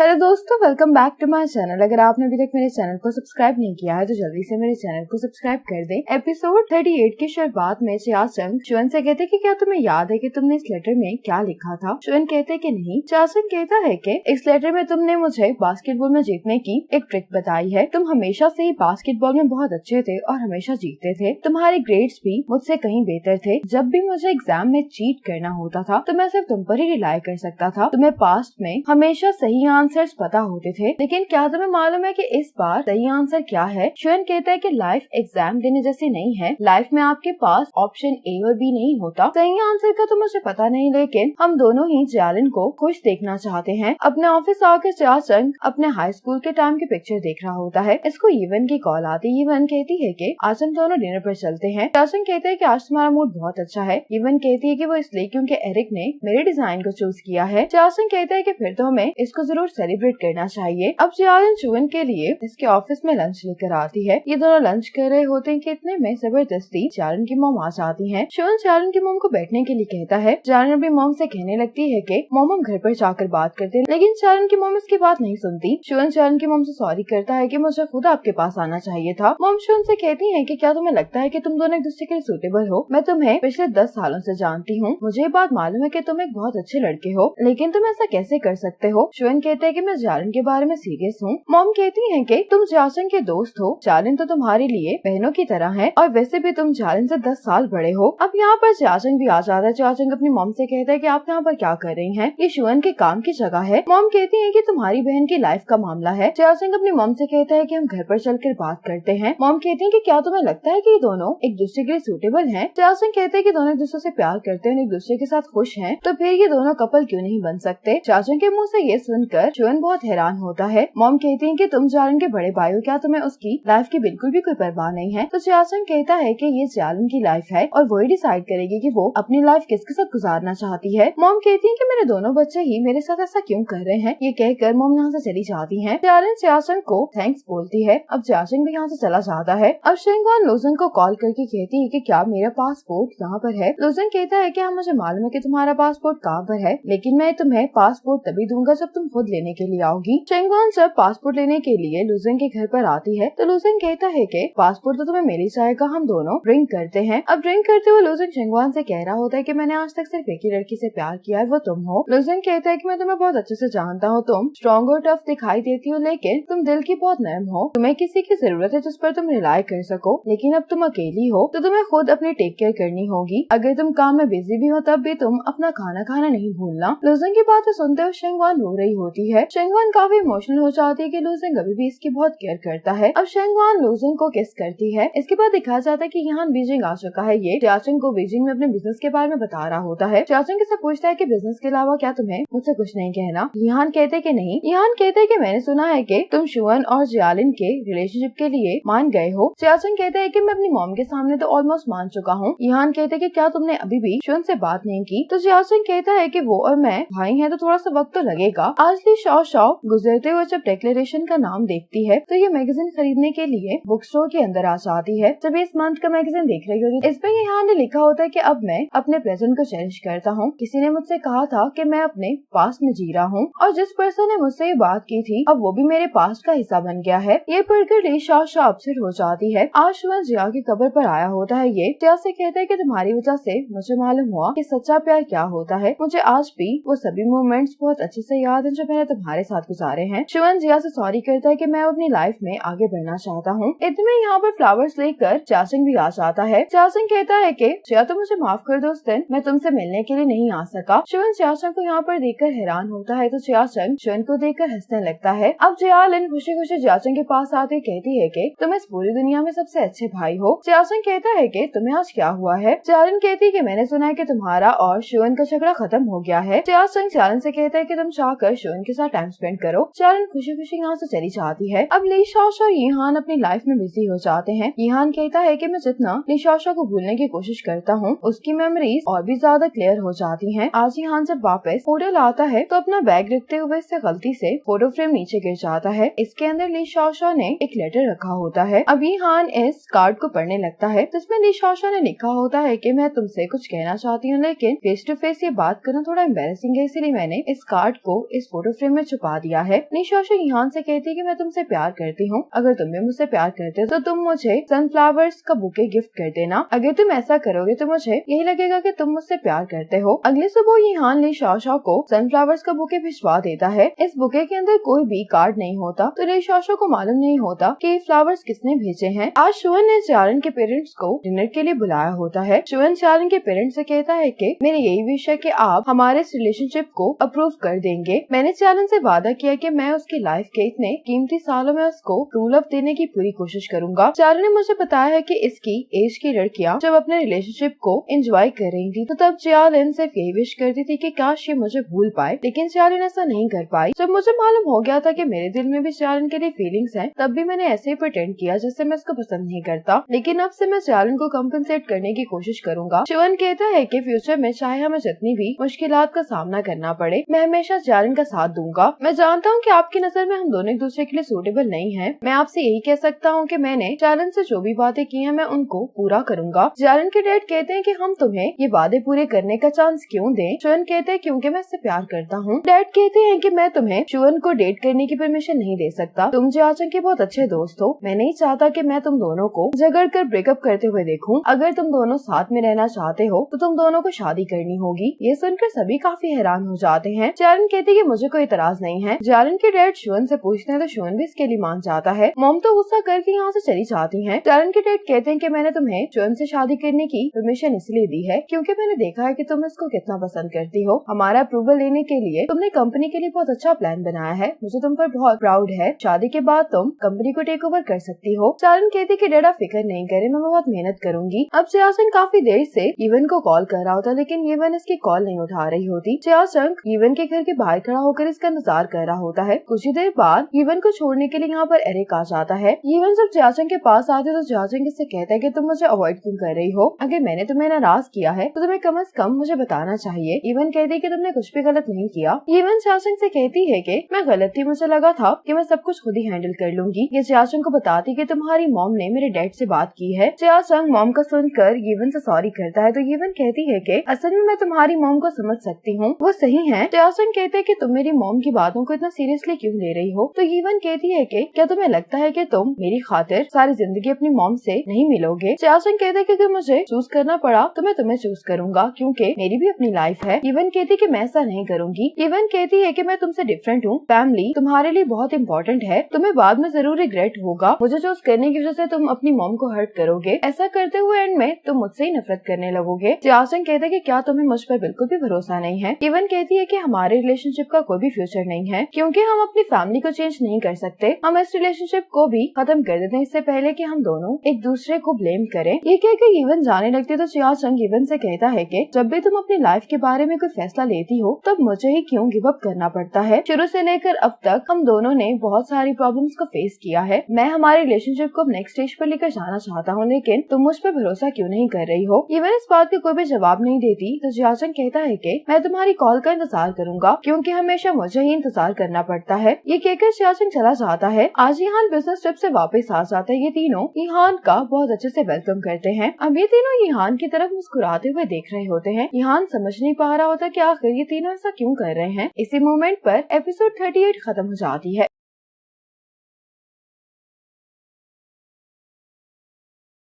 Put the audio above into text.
Hello दोस्तों, welcome back to my channel. अगर आपने अभी तक मेरे चैनल को सब्सक्राइब नहीं किया है तो जल्दी से मेरे चैनल को सब्सक्राइब कर दें। एपिसोड 38 की शुरुआत में चाचंग शुअन से कहते कि क्या तुम्हें याद है कि तुमने इस लेटर में क्या लिखा था। शुअन कहते कि नहीं। चाचंग कहता है कि इस लेटर में तुमने मुझे बास्केटबॉल में जीतने की एक ट्रिक बताई है। तुम हमेशा से ही बास्केटबॉल में बहुत अच्छे थे और हमेशा जीतते थे। तुम्हारे ग्रेड्स भी मुझसे कहीं बेहतर थे। जब भी मुझे एग्जाम में चीट करना होता था तो मैं सिर्फ तुम पर ही रिलाई कर सकता था। तुम्हें पास्ट में हमेशा सही आंसर्स पता होते थे, लेकिन क्या तुम्हें मालूम है कि इस बार सही आंसर क्या है। शुअन कहता है कि लाइफ एग्जाम देने जैसी नहीं है। लाइफ में आपके पास ऑप्शन ए और बी नहीं होता। सही आंसर का तो मुझे पता नहीं, लेकिन हम दोनों ही जैलिन को खुश देखना चाहते हैं। अपने ऑफिस आकर चाचंग अपने हाई स्कूल के टाइम की पिक्चर देख रहा होता है। इसको इवन की कॉल आती। इवन कहती है कि आज हम दोनों डिनर पर चलते हैं। चाचंग कहते हैं कि आज तुम्हारा मूड बहुत अच्छा है। इवन कहती है कि वो इसलिए क्योंकि एरिक ने मेरे डिजाइन को चूज किया है। चाचंग कहता है कि फिर तो हमें इसको जरूर सेलिब्रेट करना चाहिए। अब जैलिन शुअन के लिए इसके ऑफिस में लंच लेकर आती है। ये दोनों लंच कर रहे होते हैं कि इतने में जबरदस्ती जैलिन की मॉम आ जाती है। शुअन जैलिन की मॉम को बैठने के लिए कहता है। जैलिन अपनी मॉम से कहने लगती है कि मॉम हम घर पर जाकर बात करते हैं, लेकिन जैलिन की मॉम इसकी बात नहीं सुनती। शुअन जैलिन की मॉम से सॉरी करता है कि मुझे खुद आपके पास आना चाहिए था। मॉम शुअन से कहती है कि क्या तुम्हें लगता है कि तुम दोनों एक दूसरे के लिए सूटेबल हो। मैं तुम्हें पिछले 10 सालों से जानती हूँ। मुझे ये बात मालूम है कि तुम एक बहुत अच्छे लड़के हो, लेकिन तुम ऐसा कैसे कर सकते हो। शुअन कहते हैं कि मैं जैलिन के बारे में सीरियस हूँ। मॉम कहती है कि तुम चाचंग के दोस्त हो। जैलिन तो तुम्हारे लिए बहनों की तरह है और वैसे भी तुम जैलिन से 10 साल बड़े हो। अब यहाँ पर चाचंग भी आ जाता है। चाचंग अपनी मॉम से कहता है कि आप यहाँ पर क्या कर रही हैं? ये शुअन के काम की जगह है। मॉम कहती है कि तुम्हारी बहन की लाइफ का मामला है। चाचंग अपनी मॉम से कहता है कि हम घर पर चलकर बात करते हैं। मॉम कहती है कि क्या तुम्हें लगता है कि ये दोनों एक दूसरे के लिए सूटेबल हैं? चाचंग कहते हैं कि दोनों एक दूसरे से प्यार करते हैं, एक दूसरे के साथ खुश हैं, तो फिर ये दोनों कपल क्यों नहीं बन सकते। चाचंग के मुँह से ये सुनकर शुअन बहुत हैरान होता है। मॉम कहती है कि तुम जैलिन के बड़े भाई हो, क्या तुम्हें उसकी लाइफ की बिल्कुल भी कोई परवाह नहीं है। तो चाचंग कहता है कि ये जैलिन की लाइफ है और वही डिसाइड करेगी कि वो अपनी लाइफ किसके साथ गुजारना चाहती है। मॉम कहती है कि मेरे दोनों बच्चे ही मेरे साथ ऐसा क्यों कर रहे हैं। ये कहकर मॉम यहाँ से चली जाती है। जैलिन चाचंग को थैंक्स बोलती है। अब चाचंग भी यहाँ से चला जाता है। अब शेंगवान लुजंग को कॉल करके कहती है कि क्या मेरा पासपोर्ट यहाँ पर है। लुजंग कहता है कि हाँ मुझे मालूम है कि तुम्हारा पासपोर्ट कहाँ पर है, लेकिन मैं तुम्हें पासपोर्ट तभी दूंगा जब तुम खुद लेने के लिए आओगी। शेंगवान जब पासपोर्ट लेने के लिए लुजंग के घर पर आती है तो लुजंग कहता है कि पासपोर्ट तो तुम्हें मिल ही जाएगा, हम दोनों ड्रिंक करते हैं। अब ड्रिंक करते हुए लुजंग शेंगवान से कह रहा होता है कि मैंने आज तक सिर्फ एक ही लड़की से प्यार किया है, वो तुम हो। लुजंग कहता है कि मैं तुम्हें बहुत अच्छे से जानता हूँ। तुम स्ट्रॉन्ग और टफ दिखाई देती हो, लेकिन तुम दिल की बहुत नरम हो। तुम्हें किसी की जरूरत है जिस पर तुम रिलाई कर सको, लेकिन अब तुम अकेली हो तो तुम्हें खुद अपनी टेक केयर करनी होगी। अगर तुम काम में बिजी भी हो तब भी तुम अपना खाना खाना नहीं भूलना। लुजंग की बातें सुनते हुए शेंगवान रो रही होती है। शेंगवान काफी इमोशनल हो जाती है कि लुजंग अभी भी इसकी बहुत केयर करता है। अब शेंगवान लुजंग को किस करती है। इसके बाद दिखाया जाता है कि यहाँ बीजिंग आ चुका है। ये चाचंग को बीजिंग में अपने बिजनेस के बारे में बता रहा होता है। चाचंग से पूछता है कि बिजनेस के अलावा क्या तुम्हें मुझसे कुछ नहीं कहना। यहाँ कहते कि नहीं। यहाँ कहते कि मैंने सुना है कि तुम शुअन और जैलिन के रिलेशनशिप के लिए मान गए हो। चाचंग कहते हैं कि मैं अपनी मॉम के सामने तो ऑलमोस्ट मान चुका हूँ। यहाँ कहते कि क्या तुमने अभी भी शुअन से बात नहीं की। तो चाचंग कहता है कि वो और मैं भाई हैं तो थोड़ा सा वक्त तो लगेगा। आज ली शॉ गुजरते हुए जब डिक्लेरेशन का नाम देखती है तो ये मैगजीन खरीदने के लिए बुक स्टोर के अंदर आ जाती है। जब इस मंथ का मैगजीन देख रही होगी इसमें यहाँ ने लिखा होता है कि अब मैं अपने प्रेजेंट को चेरिश करता हूँ। किसी ने मुझसे कहा था कि मैं अपने पास्ट में जी रहा हूँ और जिस पर्सन ने मुझसे ये बात की थी अब वो भी मेरे पास्ट का हिस्सा बन गया है। ये पढ़कर ली शॉ अपसेट हो जाती है। आज शुअन जिया की कब्र पर आया होता है। ये जिया से कहता है कि तुम्हारी वजह से मुझे मालूम हुआ कि सच्चा प्यार क्या होता है। मुझे आज भी वो सभी मोमेंट्स बहुत अच्छे से याद हैं जो मैंने तुम्हारे साथ गुजारे हैं। शुअन जिया से सॉरी करता है कि मैं अपनी लाइफ में आगे बढ़ना चाहता हूँ। इतने यहाँ पर फ्लावर्स लेकर चाचंग भी आ जाता है। चाचंग कहता है कि जिया तो मुझे माफ कर दो, उस दिन मैं तुमसे मिलने के लिए नहीं आ सका। शुअन चाचंग को यहाँ पर देखकर हैरान होता है तो चाचंग शुअन को देखकर हंसने लगता है। अब जयालिन खुशी खुशी चाचंग के पास आते कहती है कि तुम इस पूरी दुनिया में सबसे अच्छे भाई हो। चाचंग कहता है कि तुम्हें आज क्या हुआ है। जयालिन कहती है कि मैंने सुना है कि तुम्हारा और शुअन का झगड़ा खत्म हो गया है। चाचंग जयालिन से कहता है कि तुम चाहकर शुअन के साथ टाइम स्पेंड करो। जयालिन खुशी खुशी यहाँ से चली जाती है। अब ली शॉ और यीहान अपनी लाइफ में बिजी हो जाते हैं। यीहान कहता है कि मैं जितना ली शॉ को भूलने की कोशिश करता हूँ उसकी मेमोरीज और भी ज्यादा क्लियर हो जाती हैं। आज यीहान जब वापस होटल आता है तो अपना बैग रखते हुए इससे गलती से फोटो फ्रेम नीचे गिर जाता है। इसके अंदर ली शॉ ने एक लेटर रखा होता है। अब यीहान इस कार्ड को पढ़ने लगता है जिसमें ली शॉ ने लिखा होता है कि मैं तुमसे कुछ कहना चाहती हूँ, लेकिन फेस टू फेस ये बात करना थोड़ा एम्बैरेसिंग है, इसलिए मैंने इस कार्ड को इस फोटो फ्रेम दिल में छुपा दिया है। निशाशा ईहान से कहती है कि मैं तुमसे प्यार करती हूँ, अगर तुम भी मुझसे प्यार करते हो तो तुम मुझे सनफ्लावर्स का बुके गिफ्ट कर देना। अगर तुम ऐसा करोगे तो मुझे यही लगेगा कि तुम मुझसे प्यार करते हो। अगले सुबह ईहान निशाशा को सनफ्लावर्स का बुके भिजवा देता है। इस बुके के अंदर कोई भी कार्ड नहीं होता, तो निशाशा को मालूम नहीं होता कि फ्लावर्स किसने भेजे हैं। आज शुअन ने चारण के पेरेंट्स को डिनर के लिए बुलाया होता है। शुअन चारण के पेरेंट्स से कहता है कि मेरे यही विश है कि आप हमारे इस रिलेशनशिप को अप्रूव कर देंगे। मैंने चारण से वादा किया कि मैं उसकी लाइफ के इतने कीमती सालों में उसको ट्रू लव देने की पूरी कोशिश करूंगा। चारण ने मुझे बताया है कि इसकी एज की लड़कियां जब अपने रिलेशनशिप को एंजॉय कर रही थी तो तब चारण सिर्फ यही विश करती थी कि काश ये मुझे भूल पाए, लेकिन चारण ऐसा नहीं कर पाई। जब मुझे मालूम हो गया था कि मेरे दिल में भी चारण के लिए फीलिंग्स हैं, तब भी मैंने ऐसे ही प्रिटेंड किया जैसे मैं उसको पसंद नहीं करता, लेकिन अब से मैं चारण को कम्पनसेट करने की कोशिश करूंगा। शुअन कहता है कि फ्यूचर में चाहे हमें जितनी भी मुश्किलात का सामना करना पड़े, मैं हमेशा चारण का साथ दूंगा। मैं जानता हूँ कि आपकी नजर में हम दोनों एक दूसरे के लिए सूटेबल नहीं है। मैं आपसे यही कह सकता हूँ कि मैंने चारण से जो भी बातें की हैं मैं उनको पूरा करूंगा। चारण के डैड कहते हैं कि हम तुम्हें ये वादे पूरे करने का चांस क्यों दें। शुअन कहते हैं क्योंकि मैं इससे प्यार करता हूँ। डैड कहते हैं कि मैं तुम्हें शुअन को डेट करने की परमिशन नहीं दे सकता। तुम जियाचंग के बहुत अच्छे दोस्त हो, मैं नहीं चाहता कि मैं तुम दोनों को झगड़ कर ब्रेकअप करते हुए देखूं। अगर तुम दोनों साथ में रहना चाहते हो तो तुम दोनों को शादी करनी होगी। ये सुनकर सभी काफी हैरान हो जाते हैं। चारण कहती है कि मुझे कोई इतराज नहीं है। चारण के डैड शुअन से पूछते हैं तो शुअन भी इसके लिए मान जाता है। मॉम तो गुस्सा करके यहाँ से चली जाती है। चारण के डैड कहते हैं कि मैंने तुम्हें शुअन से शादी करने की परमिशन इसलिए दी है क्योंकि मैंने देखा है कि तुम इसको कितना पसंद करती हो। हमारा अप्रूवल लेने के लिए तुमने कंपनी के लिए बहुत अच्छा प्लान बनाया है, मुझे तुम पर बहुत प्राउड है। शादी के बाद तुम कंपनी को टेक ओवर कर सकती हो। चारण कहती कि डैड आप फिक्र नहीं करे, मैं बहुत मेहनत करूंगी। अब जियाचंग काफी देर से इवन को कॉल कर रहा होता, लेकिन इवन इसकी कॉल नहीं उठा रही होती। जियाचंग इवन के घर के बाहर खड़ा होकर इसका इंतजार कर रहा होता है। कुछ ही देर बाद इवन को छोड़ने के लिए यहाँ पर एरिक आ जाता है। इवन जब जियाचंग के पास आते तो जियाचंग इससे कहता है कि तुम मुझे अवॉइड क्यों कर रही हो, अगर मैंने तुम्हें नाराज किया है तो तुम्हें कम से कम मुझे बताना चाहिए। इवन कहती है कि तुमने कुछ भी गलत नहीं किया। इवन जियाचंग से कहती है कि मैं गलत थी, मुझे लगा था कि मैं सब कुछ खुद ही हैंडल कर लूंगी। ये जियाचंग को बताती कि तुम्हारी मॉम ने मेरे डैड से बात की है। जियाचंग मॉम का सुनकर इवन से सॉरी करता है तो इवन कहती है कि असल में मैं तुम्हारी मॉम को समझ सकती हूँ, वो सही है। जियाचंग कहते हैं कि तुम मेरी मॉम की बातों को इतना सीरियसली क्यों ले रही हो, तो इवन कहती है कि क्या तुम्हें लगता है कि तुम मेरी खातिर सारी जिंदगी अपनी मॉम से नहीं मिलोगे। जियाचंग कहते हैं कि अगर मुझे चूज करना पड़ा तो मैं तुम्हें चूज करूंगा क्योंकि मेरी भी अपनी लाइफ है। इवन कहती कि मैं ऐसा नहीं करूंगी। इवन कहती है कि मैं तुमसे डिफरेंट हूँ, फैमिली तुम्हारे लिए बहुत इंपॉर्टेंट है, तुम्हें बाद में जरूर रिग्रेट होगा, मुझे चूज करने की वजह से तुम अपनी मॉम को हर्ट करोगे। ऐसा करते हुए एंड में तुम मुझसे ही नफरत करने लगोगे। जियाचंग कहते हैं कि क्या तुम्हें मुझ पर बिल्कुल भी भरोसा नहीं है। इवन कहती है कि हमारे रिलेशनशिप का कोई भी फ्यूचर नहीं है क्योंकि हम अपनी फैमिली को चेंज नहीं कर सकते। हम इस रिलेशनशिप को भी खत्म कर देते हैं इससे पहले कि हम दोनों एक दूसरे को ब्लेम करें। ये कहकर इवन जाने लगती है तो जियाचंग इवन से कहता है कि जब भी तुम अपनी लाइफ के बारे में कोई फैसला लेती हो तब मुझे ही क्यों गिव अप करना पड़ता है। शुरू से लेकर अब तक हम दोनों ने बहुत सारी प्रॉब्लम्स को फेस किया है। मैं हमारे रिलेशनशिप को नेक्स्ट स्टेज पर लेकर जाना चाहता हूँ, लेकिन तुम मुझ पर भरोसा क्यों नहीं कर रही हो। इवन इस बात का कोई भी जवाब नहीं देती तो जियाचंग कहता है कि मैं तुम्हारी कॉल का इंतजार करूंगा क्योंकि हमेशा मुझे ही इंतजार करना पड़ता है। ये कहकर जियाचंग चला जाता है। आज ईहान बिजनेस ट्रिप से वापस आ जाता है। ये तीनों ईहान का बहुत अच्छे से वेलकम करते हैं। अब ये तीनों ईहान की तरफ मुस्कुराते हुए देख रहे होते हैं। ईहान समझ नहीं पा रहा होता कि आखिर ये तीनों ऐसा क्यों कर रहे हैं। इसी मोमेंट पर एपिसोड 38 खत्म हो जाती है।